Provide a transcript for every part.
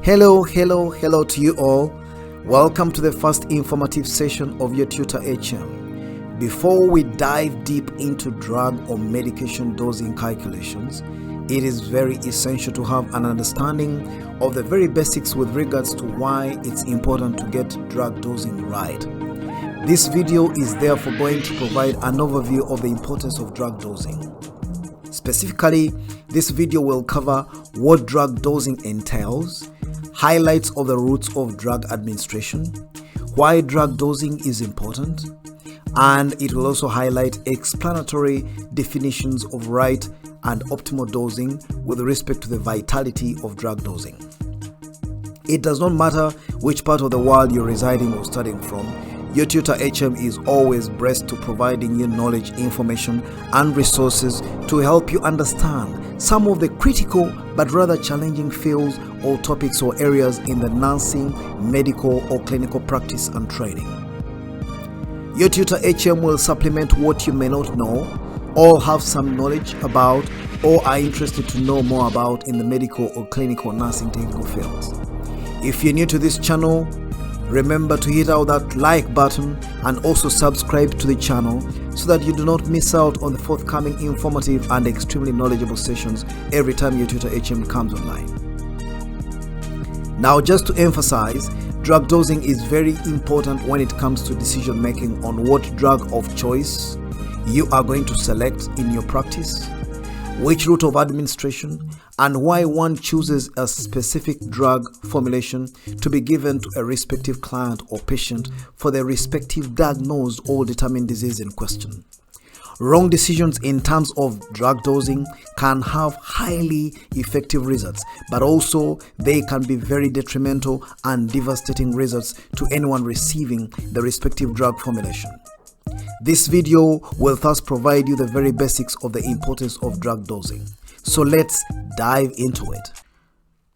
Hello to you all. Welcome to the first informative session of your YourTutorHM. Before we dive deep into drug or medication dosing calculations, it is very essential to have an understanding of the very basics with regards to why it's important to get drug dosing right. This video is therefore going to provide an overview of the importance of drug dosing. Specifically, this video will cover what drug dosing entails, highlights of the routes of drug administration, why drug dosing is important, and it will also highlight explanatory definitions of right and optimal dosing with respect to the vitality of drug dosing. It does not matter which part of the world you're residing or studying from, your YourTutorHM is always blessed to providing you knowledge, information, and resources to help you understand some of the critical but rather challenging fields or topics or areas in the nursing, medical, or clinical practice and training. Your YourTutorHM will supplement what you may not know or have some knowledge about or are interested to know more about in the medical or clinical nursing technical fields. If you're new to this channel, remember to hit out that like button and also subscribe to the channel so that you do not miss out on the forthcoming informative and extremely knowledgeable sessions every time your YourTutorHM comes online. Now, just to emphasize, drug dosing is very important when it comes to decision making on what drug of choice you are going to select in your practice, which route of administration, and why one chooses a specific drug formulation to be given to a respective client or patient for their respective diagnosed or determined disease in question. Wrong decisions in terms of drug dosing can have highly effective results, but also they can be very detrimental and devastating results to anyone receiving the respective drug formulation. This video will thus provide you the very basics of the importance of drug dosing. So let's dive into it.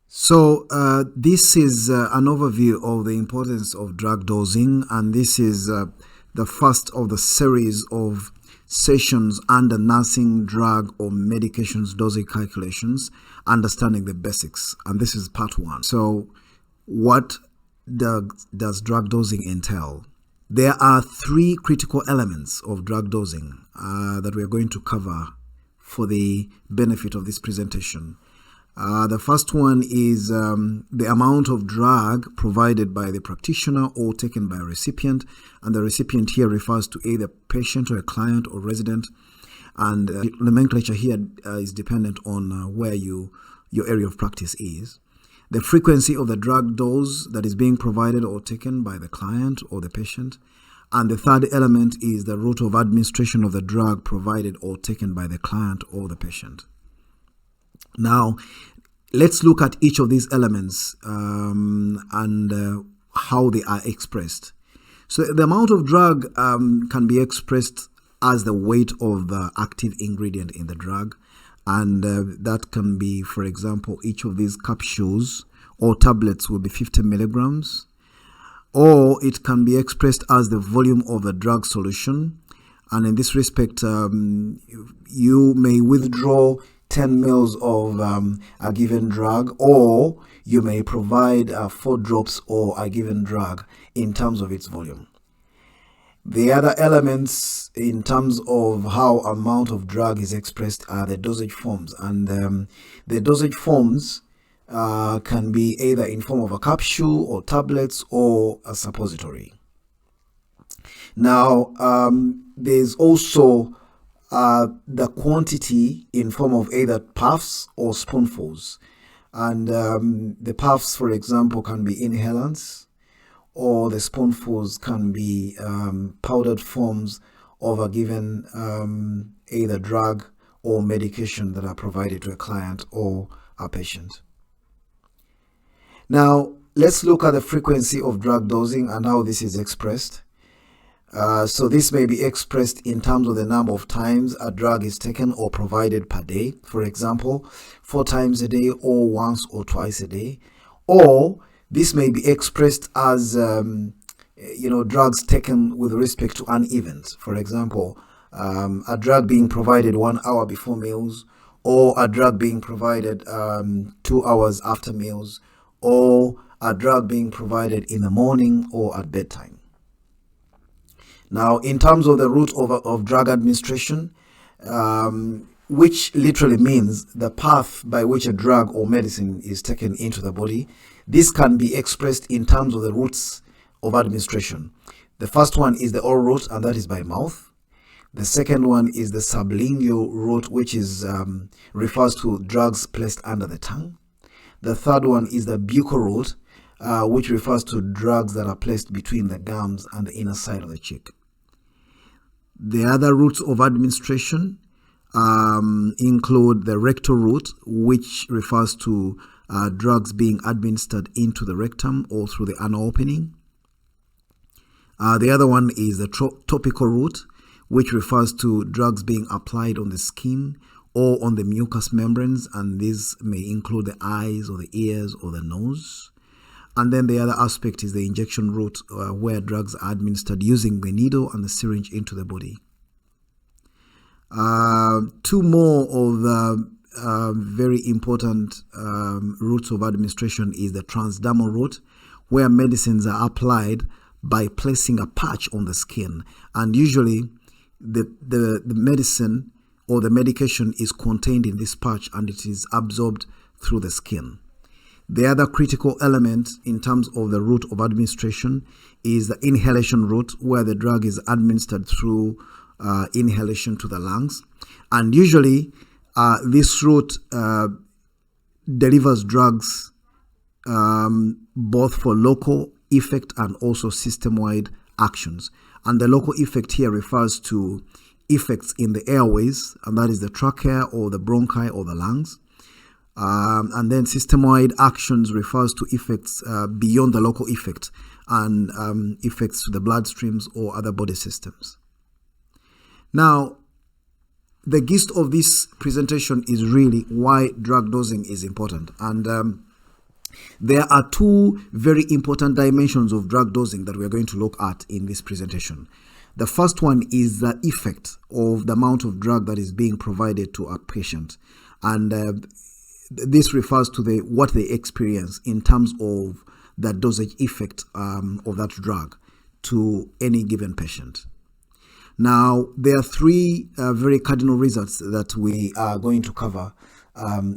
So this is an overview of the importance of drug dosing, and this is the first of the series of sessions under nursing, drug or medications dosage calculations, understanding the basics, and this is part 1. So what does drug dosing entail? There are 3 critical elements of drug dosing that we are going to cover for the benefit of this presentation. The first one is the amount of drug provided by the practitioner or taken by a recipient, and the recipient here refers to either patient or a client or resident, and the nomenclature here is dependent on where your area of practice is. The frequency of the drug dose that is being provided or taken by the client or the patient. And the third element is the route of administration of the drug provided or taken by the client or the patient. Now, let's look at each of these elements and how they are expressed. So the amount of drug can be expressed as the weight of the active ingredient in the drug. And that can be, for example, each of these capsules or tablets will be 50 milligrams, or it can be expressed as the volume of the drug solution. And in this respect, you may withdraw 10 mils of a given drug, or you may provide 4 drops or a given drug in terms of its volume. The other elements in terms of how amount of drug is expressed are the dosage forms, and the dosage forms can be either in form of a capsule or tablets or a suppository. Now, there's also the quantity in form of either puffs or spoonfuls, and the puffs, for example, can be inhalants, or the spoonfuls can be powdered forms of a given either drug or medication that are provided to a client or a patient. Now, let's look at the frequency of drug dosing and how this is expressed. So this may be expressed in terms of the number of times a drug is taken or provided per day. For example, 4 times a day or once or twice a day. Or this may be expressed as drugs taken with respect to an event. For example, a drug being provided 1 hour before meals, or a drug being provided 2 hours after meals, or a drug being provided in the morning or at bedtime. Now, in terms of the route of drug administration, which literally means the path by which a drug or medicine is taken into the body, this can be expressed in terms of the routes of administration. The first one is the oral route, and that is by mouth. The second one is the sublingual route, which is refers to drugs placed under the tongue. The third one is the buccal route, which refers to drugs that are placed between the gums and the inner side of the cheek. The other routes of administration include the rectal route, which refers to drugs being administered into the rectum or through the anal opening. The other one is the topical route, which refers to drugs being applied on the skin or on the mucous membranes, and these may include the eyes or the ears or the nose. And then the other aspect is the injection route, where drugs are administered using the needle and the syringe into the body. Two more of the very important routes of administration is the transdermal route, where medicines are applied by placing a patch on the skin, and usually the medicine or the medication is contained in this patch and it is absorbed through the skin. The other critical element in terms of the route of administration is the inhalation route, where the drug is administered through inhalation to the lungs, and usually this route delivers drugs both for local effect and also system-wide actions. And the local effect here refers to effects in the airways, and that is the trachea or the bronchi or the lungs. And then system-wide actions refers to effects beyond the local effect and effects to the bloodstreams or other body systems. Now, the gist of this presentation is really why drug dosing is important. And there are two very important dimensions of drug dosing that we are going to look at in this presentation. The first one is the effect of the amount of drug that is being provided to a patient. And this refers to what they experience in terms of the dosage effect of that drug to any given patient. Now, there are three very cardinal results that we are going to cover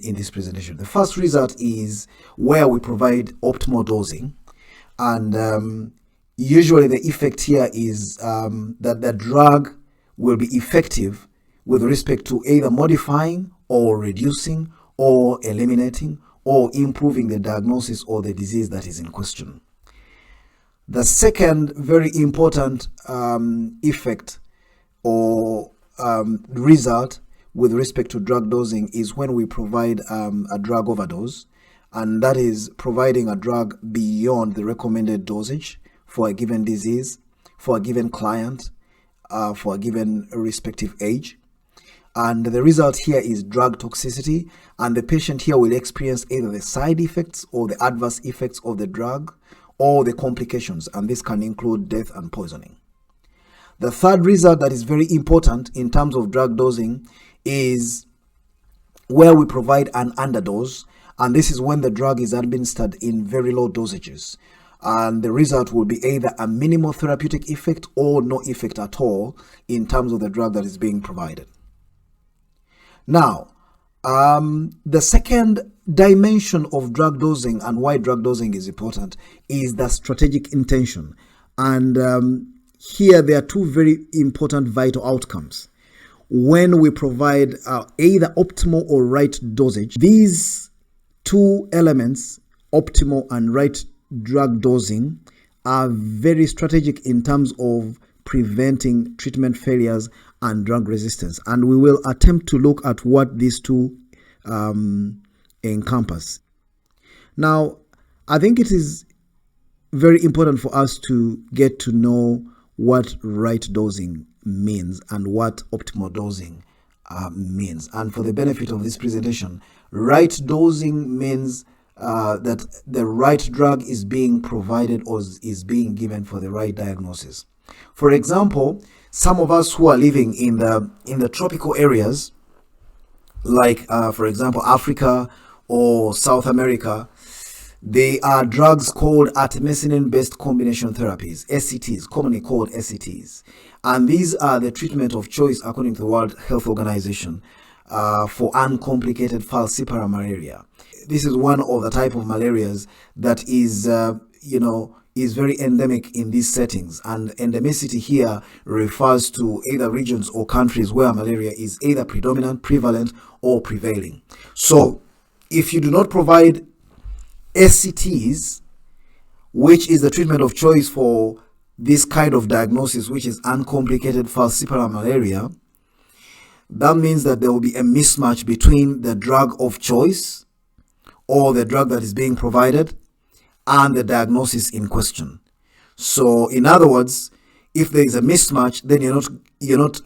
in this presentation. The first result is where we provide optimal dosing, and usually the effect here is that the drug will be effective with respect to either modifying or reducing or eliminating or improving the diagnosis or the disease that is in question. The second very important effect or result with respect to drug dosing is when we provide a drug overdose, and that is providing a drug beyond the recommended dosage for a given disease, for a given client, for a given respective age. And the result here is drug toxicity, and the patient here will experience either the side effects or the adverse effects of the drug or the complications, and this can include death and poisoning. The third result that is very important in terms of drug dosing is where we provide an underdose, and this is when the drug is administered in very low dosages, and the result will be either a minimal therapeutic effect or no effect at all in terms of the drug that is being provided. Now, the second dimension of drug dosing and why drug dosing is important is the strategic intention, and here there are two very important vital outcomes. When we provide either optimal or right dosage, these two elements, optimal and right drug dosing, are very strategic in terms of preventing treatment failures and drug resistance. And we will attempt to look at what these two encompass. Now, I think it is very important for us to get to know what right dosing means and what optimal dosing means. And for the benefit of this presentation, right dosing means that the right drug is being provided or is being given for the right diagnosis. For example, some of us who are living in the tropical areas, like for example Africa or South America, They are drugs called artemisinin-based combination therapies, SCTs, commonly called SCTs. And these are the treatment of choice according to the World Health Organization for uncomplicated falciparum malaria. This is one of the type of malarias that is, is very endemic in these settings. And endemicity here refers to either regions or countries where malaria is either predominant, prevalent, or prevailing. So if you do not provide SCTs, which is the treatment of choice for this kind of diagnosis, which is uncomplicated falciparum malaria, that means that there will be a mismatch between the drug of choice or the drug that is being provided and the diagnosis in question. So in other words, if there is a mismatch, then you're not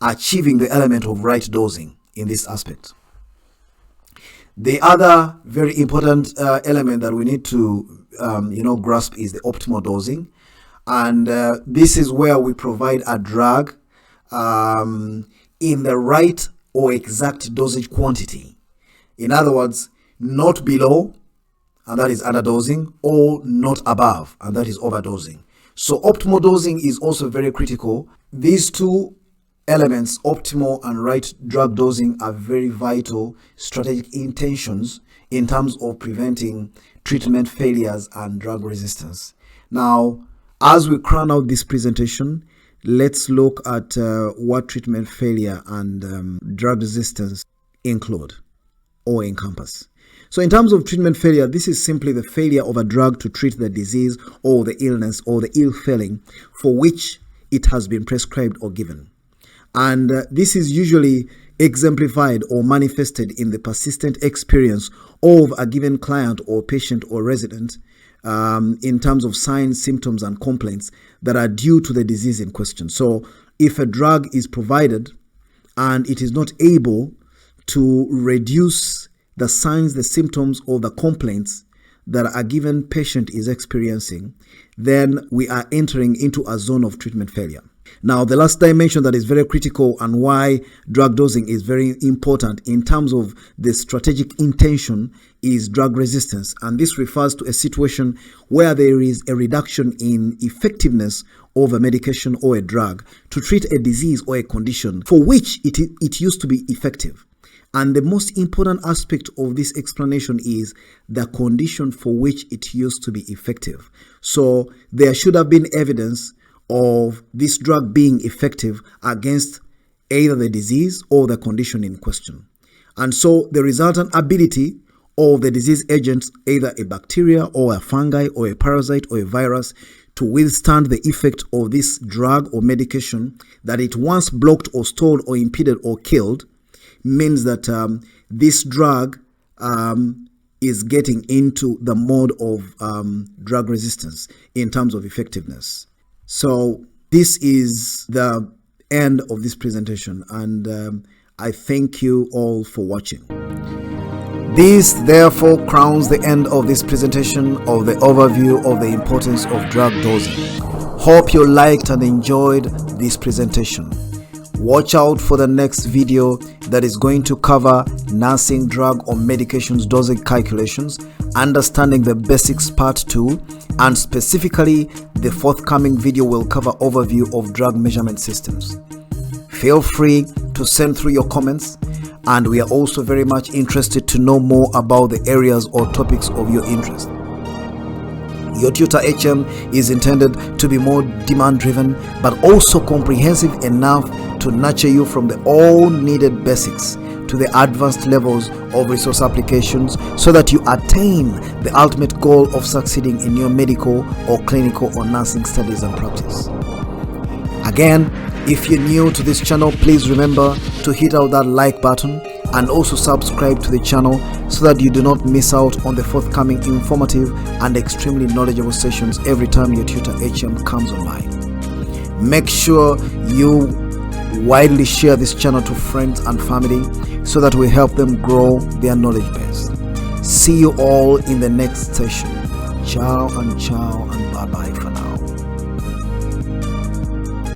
achieving the element of right dosing in this aspect. The other very important element that we need to grasp is the optimal dosing, and this is where we provide a drug in the right or exact dosage quantity. In other words, not below, and that is underdosing, or not above, and that is overdosing. So optimal dosing is also very critical. These two elements, optimal and right drug dosing, are very vital strategic intentions in terms of preventing treatment failures and drug resistance. Now, as we crown out this presentation, let's look at what treatment failure and drug resistance include or encompass. So in terms of treatment failure, this is simply the failure of a drug to treat the disease or the illness or the ill feeling for which it has been prescribed or given. And this is usually exemplified or manifested in the persistent experience of a given client or patient or resident in terms of signs, symptoms, and complaints that are due to the disease in question. So if a drug is provided and it is not able to reduce the signs, the symptoms, or the complaints that a given patient is experiencing, then we are entering into a zone of treatment failure. Now, the last dimension that is very critical and why drug dosing is very important in terms of the strategic intention is drug resistance. And this refers to a situation where there is a reduction in effectiveness of a medication or a drug to treat a disease or a condition for which it used to be effective. And the most important aspect of this explanation is the condition for which it used to be effective. So there should have been evidence of this drug being effective against either the disease or the condition in question. And so the resultant ability of the disease agent, either a bacteria or a fungi or a parasite or a virus, to withstand the effect of this drug or medication that it once blocked or stalled or impeded or killed, means that this drug is getting into the mode of drug resistance in terms of effectiveness. So this is the end of this presentation, and I thank you all for watching. This therefore crowns the end of this presentation of the overview of the importance of drug dosing. Hope you liked and enjoyed this presentation. Watch out for the next video that is going to cover nursing drug or medications dosage calculations, understanding the basics part 2, and specifically the forthcoming video will cover overview of drug measurement systems. Feel free to send through your comments, and we are also very much interested to know more about the areas or topics of your interest. YourTutorHM is intended to be more demand driven but also comprehensive enough to nurture you from the all needed basics to the advanced levels of resource applications so that you attain the ultimate goal of succeeding in your medical or clinical or nursing studies and practice. Again, if you're new to this channel, please remember to hit out that like button and also subscribe to the channel so that you do not miss out on the forthcoming informative and extremely knowledgeable sessions every time YourTutorHM comes online. Make sure you widely share this channel to friends and family so that we help them grow their knowledge base. See you all in the next session. Ciao and bye-bye.